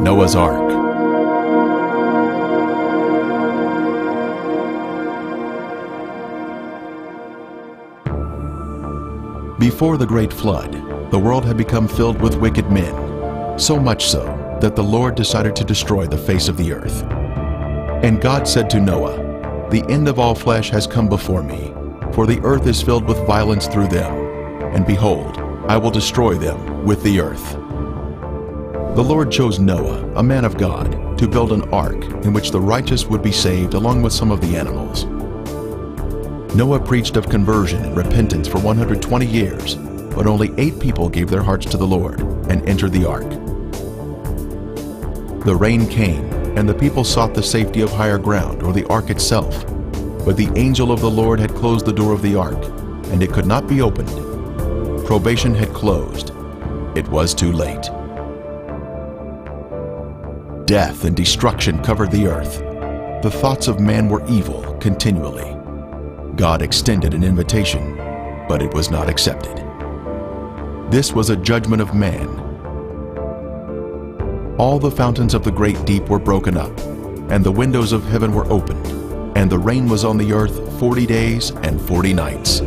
Noah's Ark. Before the great flood, the world had become filled with wicked men, so much so that the Lord decided to destroy the face of the earth. And God said to Noah, "The end of all flesh has come before me, for the earth is filled with violence through them, and behold, I will destroy them with the earth." The Lord chose Noah, a man of God, to build an ark in which the righteous would be saved along with some of the animals. Noah preached of conversion and repentance for 120 years, but only 8 people gave their hearts to the Lord and entered the ark. The rain came, and the people sought the safety of higher ground or the ark itself, but the angel of the Lord had closed the door of the ark, and it could not be opened. Probation had closed. It was too late. Death and destruction covered the earth. The thoughts of man were evil continually. God extended an invitation, but it was not accepted. This was a judgment of man. All the fountains of the great deep were broken up, and the windows of heaven were opened, and the rain was on the earth 40 days and 40 nights.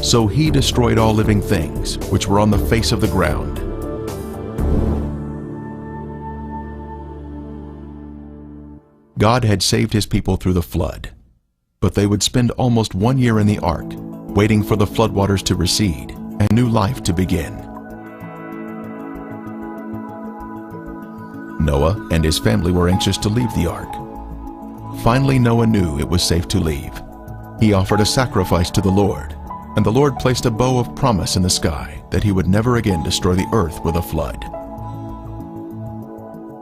So he destroyed all living things which were on the face of the ground. God had saved his people through the flood, but they would spend almost 1 year in the ark, waiting for the floodwaters to recede and new life to begin. Noah and his family were anxious to leave the ark. Finally, Noah knew it was safe to leave. He offered a sacrifice to the Lord, and the Lord placed a bow of promise in the sky that he would never again destroy the earth with a flood.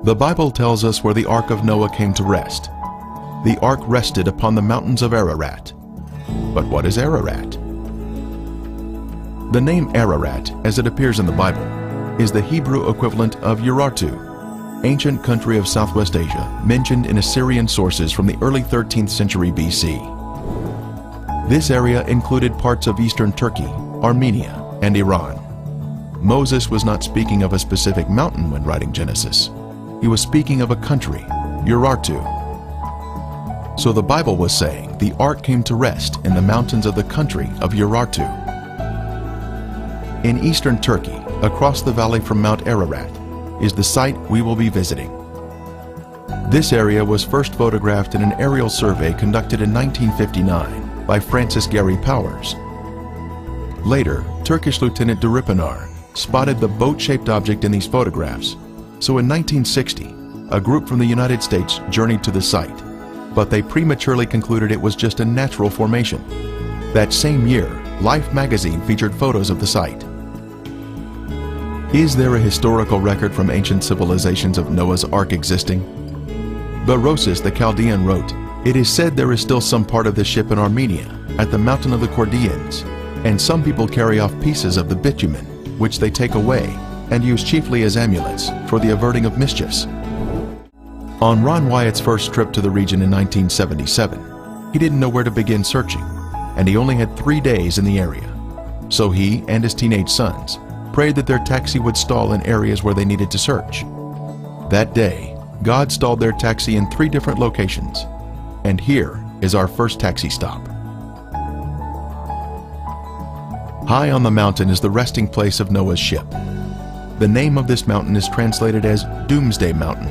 The Bible tells us where the Ark of Noah came to rest. The ark rested upon the mountains of Ararat. But what is Ararat? The name Ararat, as it appears in the Bible, is the Hebrew equivalent of Urartu, ancient country of Southwest Asia mentioned in Assyrian sources from the early 13th century BC. This area included parts of eastern Turkey, Armenia, and Iran. Moses was not speaking of a specific mountain when writing Genesis. He was speaking of a country, Urartu. So the Bible was saying the ark came to rest in the mountains of the country of Urartu. In eastern Turkey, across the valley from Mount Ararat, is the site we will be visiting. This area was first photographed in an aerial survey conducted in 1959 by Francis Gary Powers. Later, Turkish Lieutenant Duripanar spotted the boat-shaped object in these photographs. So in 1960, a group from the United States journeyed to the site, but they prematurely concluded it was just a natural formation. That same year, Life magazine featured photos of the site. Is there a historical record from ancient civilizations of Noah's Ark existing? Berosus the Chaldean wrote, "It is said there is still some part of this ship in Armenia, at the mountain of the Chaldeans, and some people carry off pieces of the bitumen, which they take away, and use chiefly as amulets for the averting of mischiefs." On Ron Wyatt's first trip to the region in 1977, he didn't know where to begin searching, and he only had 3 days in the area. So he and his teenage sons prayed that their taxi would stall in areas where they needed to search. That day, God stalled their taxi in 3 different locations, and here is our first taxi stop. High on the mountain is the resting place of Noah's ship. The name of this mountain is translated as Doomsday Mountain,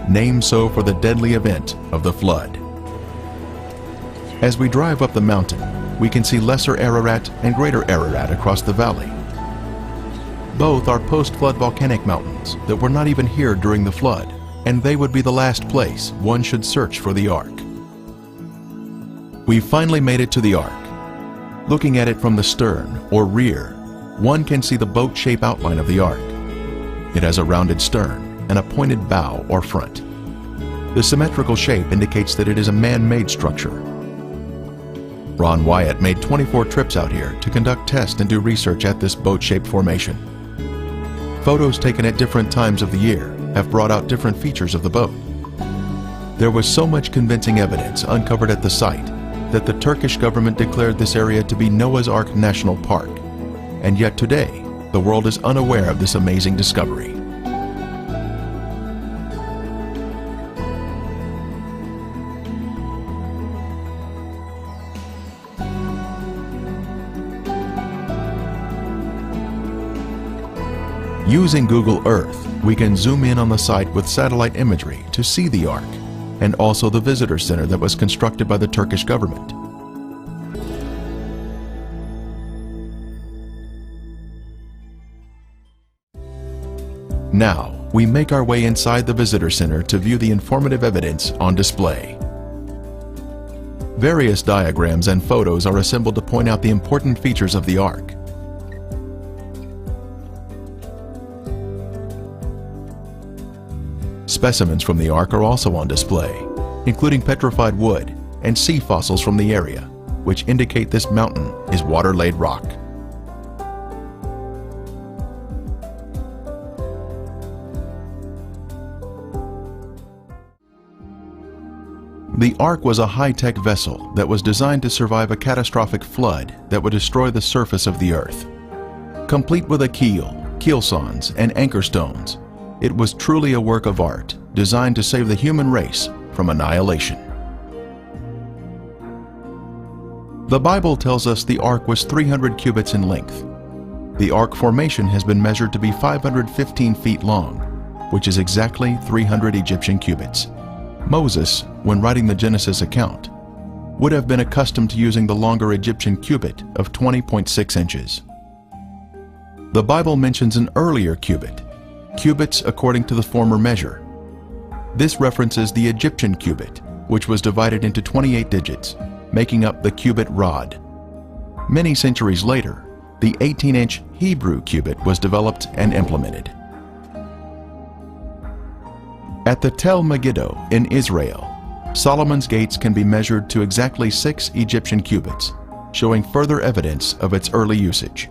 named so for the deadly event of the flood. As we drive up the mountain, we can see Lesser Ararat and Greater Ararat across the valley. Both are post-flood volcanic mountains that were not even here during the flood, and they would be the last place one should search for the ark. We finally made it to the ark. Looking at it from the stern or rear, one can see the boat-shaped outline of the ark. It has a rounded stern and a pointed bow or front. The symmetrical shape indicates that it is a man-made structure. Ron Wyatt made 24 trips out here to conduct tests and do research at this boat-shaped formation. Photos taken at different times of the year have brought out different features of the boat. There was so much convincing evidence uncovered at the site that the Turkish government declared this area to be Noah's Ark National Park, and yet today the world is unaware of this amazing discovery. Using Google Earth, we can zoom in on the site with satellite imagery to see the Ark, and also the visitor center that was constructed by the Turkish government. Now, we make our way inside the visitor center to view the informative evidence on display. Various diagrams and photos are assembled to point out the important features of the Ark. Specimens from the Ark are also on display, including petrified wood and sea fossils from the area, which indicate this mountain is water-laid rock. The Ark was a high-tech vessel that was designed to survive a catastrophic flood that would destroy the surface of the Earth. Complete with a keel, keelsons, and anchor stones, it was truly a work of art designed to save the human race from annihilation. The Bible tells us the Ark was 300 cubits in length. The Ark formation has been measured to be 515 feet long, which is exactly 300 Egyptian cubits. Moses, when writing the Genesis account, would have been accustomed to using the longer Egyptian cubit of 20.6 inches. The Bible mentions an earlier cubit, cubits according to the former measure. This references the Egyptian cubit, which was divided into 28 digits, making up the cubit rod. Many centuries later, the 18-inch Hebrew cubit was developed and implemented. At the Tel Megiddo in Israel, Solomon's gates can be measured to exactly 6 Egyptian cubits, showing further evidence of its early usage.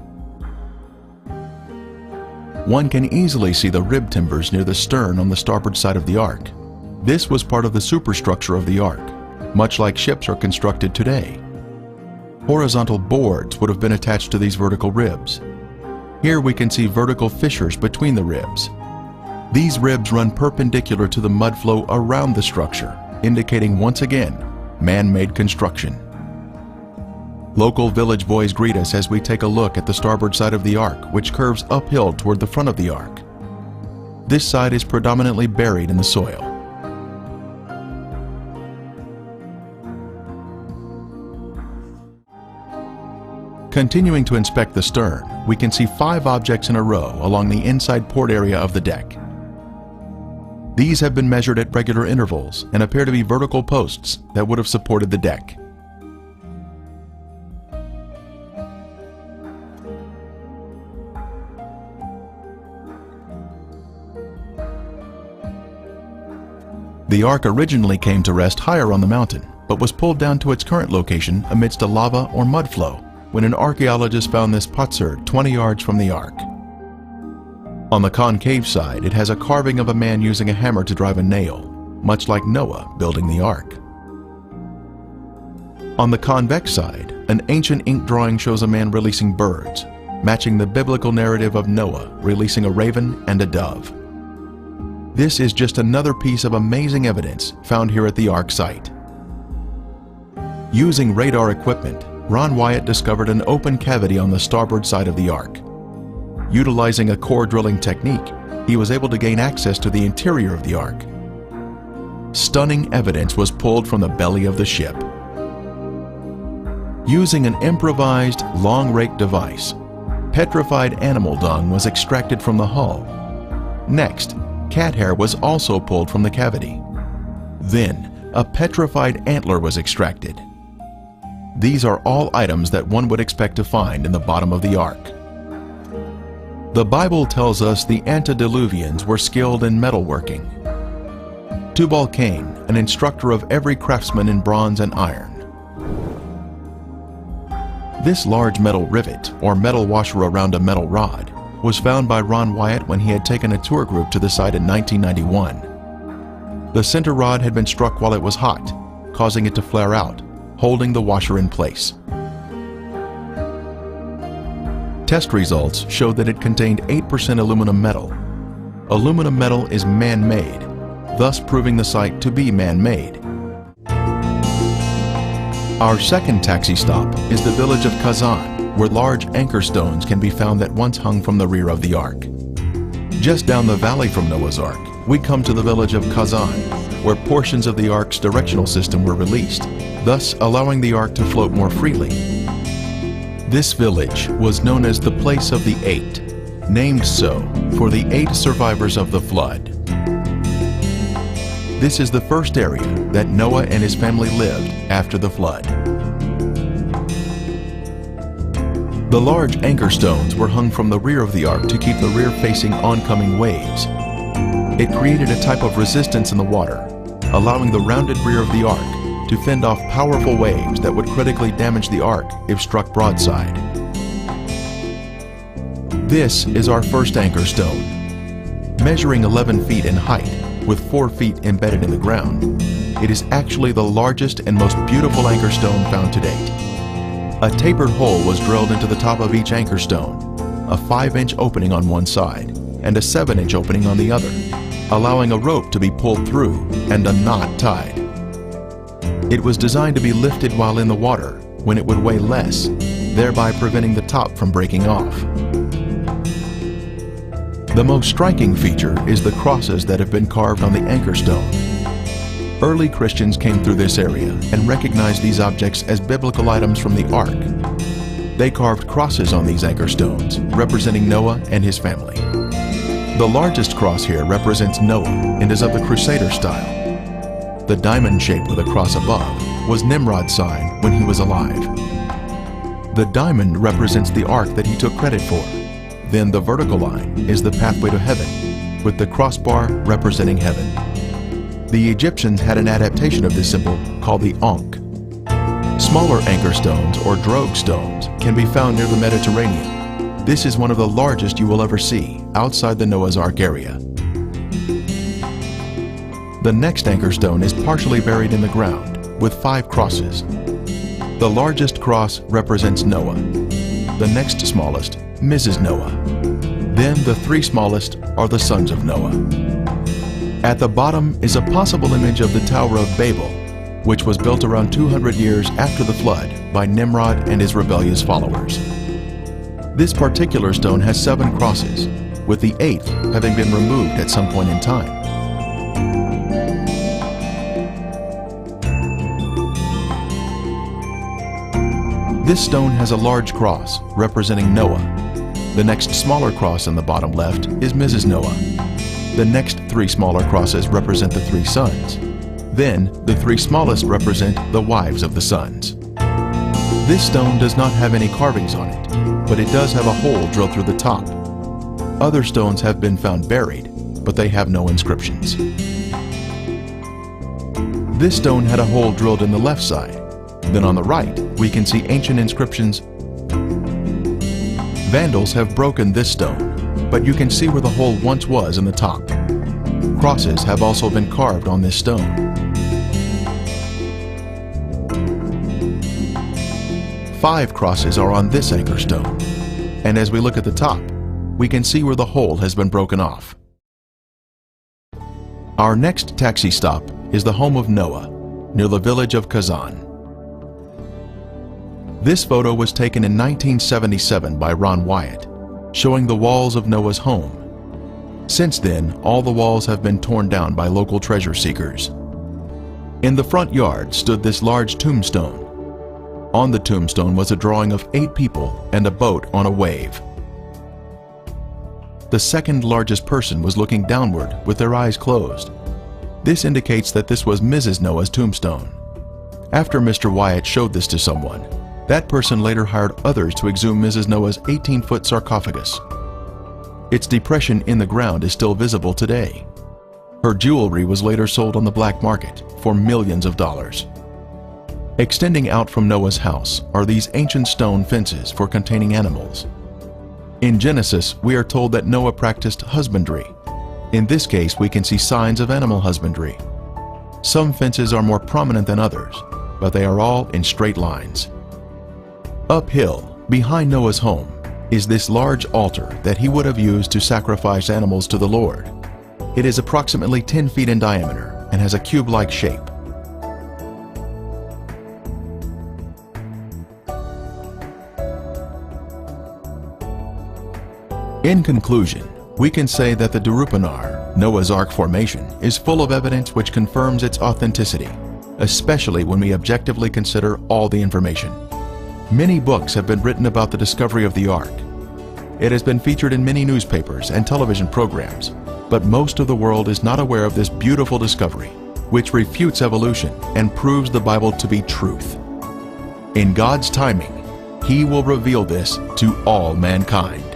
One can easily see the rib timbers near the stern on the starboard side of the Ark. This was part of the superstructure of the Ark, much like ships are constructed today. Horizontal boards would have been attached to these vertical ribs. Here we can see vertical fissures between the ribs. These ribs run perpendicular to the mud flow around the structure, indicating once again, man-made construction. Local village boys greet us as we take a look at the starboard side of the Ark, which curves uphill toward the front of the Ark. This side is predominantly buried in the soil. Continuing to inspect the stern, we can see 5 objects in a row along the inside port area of the deck. These have been measured at regular intervals and appear to be vertical posts that would have supported the deck. The Ark originally came to rest higher on the mountain, but was pulled down to its current location amidst a lava or mud flow when an archaeologist found this potsherd 20 yards from the Ark. On the concave side, it has a carving of a man using a hammer to drive a nail, much like Noah building the Ark. On the convex side, an ancient ink drawing shows a man releasing birds, matching the biblical narrative of Noah releasing a raven and a dove. This is just another piece of amazing evidence found here at the Ark site. Using radar equipment, Ron Wyatt discovered an open cavity on the starboard side of the Ark. Utilizing a core drilling technique, he was able to gain access to the interior of the Ark. Stunning evidence was pulled from the belly of the ship. Using an improvised long rake device, petrified animal dung was extracted from the hull. Next, cat hair was also pulled from the cavity. Then, a petrified antler was extracted. These are all items that one would expect to find in the bottom of the Ark. The Bible tells us the antediluvians were skilled in metalworking. Tubal-Cain, an instructor of every craftsman in bronze and iron. This large metal rivet, or metal washer around a metal rod, was found by Ron Wyatt when he had taken a tour group to the site in 1991. The center rod had been struck while it was hot, causing it to flare out, holding the washer in place. Test results showed that it contained 8% aluminum metal. Aluminum metal is man-made, thus proving the site to be man-made. Our second taxi stop is the village of Kazan, where large anchor stones can be found that once hung from the rear of the Ark. Just down the valley from Noah's Ark, we come to the village of Kazan, where portions of the Ark's directional system were released, thus allowing the Ark to float more freely. This village was known as the Place of the Eight, named so for the 8 survivors of the flood. This is the first area that Noah and his family lived after the flood. The large anchor stones were hung from the rear of the Ark to keep the rear facing oncoming waves. It created a type of resistance in the water, allowing the rounded rear of the Ark to fend off powerful waves that would critically damage the Ark if struck broadside. This is our first anchor stone. Measuring 11 feet in height, with 4 feet embedded in the ground, it is actually the largest and most beautiful anchor stone found to date. A tapered hole was drilled into the top of each anchor stone, a 5-inch opening on one side and a 7-inch opening on the other, allowing a rope to be pulled through and a knot tied. It was designed to be lifted while in the water when it would weigh less, thereby preventing the top from breaking off. The most striking feature is the crosses that have been carved on the anchor stone. Early Christians came through this area and recognized these objects as biblical items from the Ark. They carved crosses on these anchor stones, representing Noah and his family. The largest cross here represents Noah and is of the Crusader style. The diamond shape with a cross above was Nimrod's sign when he was alive. The diamond represents the Ark that he took credit for. Then the vertical line is the pathway to heaven, with the crossbar representing heaven. The Egyptians had an adaptation of this symbol called the Ankh. Smaller anchor stones or drogue stones can be found near the Mediterranean. This is one of the largest you will ever see outside the Noah's Ark area. The next anchor stone is partially buried in the ground with 5 crosses. The largest cross represents Noah. The next smallest, Mrs. Noah. Then the 3 smallest are the sons of Noah. At the bottom is a possible image of the Tower of Babel, which was built around 200 years after the flood by Nimrod and his rebellious followers. This particular stone has 7 crosses, with the 8th having been removed at some point in time. This stone has a large cross representing Noah. The next smaller cross in the bottom left is Mrs. Noah. The next 3 smaller crosses represent the 3 sons. Then, the 3 smallest represent the wives of the sons. This stone does not have any carvings on it, but it does have a hole drilled through the top. Other stones have been found buried, but they have no inscriptions. This stone had a hole drilled in the left side. Then on the right, we can see ancient inscriptions. Vandals have broken this stone, but you can see where the hole once was in the top. Crosses have also been carved on this stone. 5 crosses are on this anchor stone, and as we look at the top, we can see where the hole has been broken off. Our next taxi stop is the home of Noah, near the village of Kazan. This photo was taken in 1977 by Ron Wyatt, showing the walls of Noah's home. Since then, all the walls have been torn down by local treasure seekers. In the front yard stood this large tombstone. On the tombstone was a drawing of 8 people and a boat on a wave. The second largest person was looking downward with their eyes closed. This indicates that this was Mrs. Noah's tombstone. After Mr. Wyatt showed this to someone, that person later hired others to exhume Mrs. Noah's 18-foot sarcophagus. Its depression in the ground is still visible today. Her jewelry was later sold on the black market for millions of dollars. Extending out from Noah's house are these ancient stone fences for containing animals. In Genesis, we are told that Noah practiced husbandry. In this case, we can see signs of animal husbandry. Some fences are more prominent than others, but they are all in straight lines. Uphill, behind Noah's home, is this large altar that he would have used to sacrifice animals to the Lord. It is approximately 10 feet in diameter and has a cube-like shape. In conclusion, we can say that the Darupanar, Noah's Ark formation, is full of evidence which confirms its authenticity, especially when we objectively consider all the information. Many books have been written about the discovery of the Ark. It has been featured in many newspapers and television programs, but most of the world is not aware of this beautiful discovery, which refutes evolution and proves the Bible to be truth. In God's timing, He will reveal this to all mankind.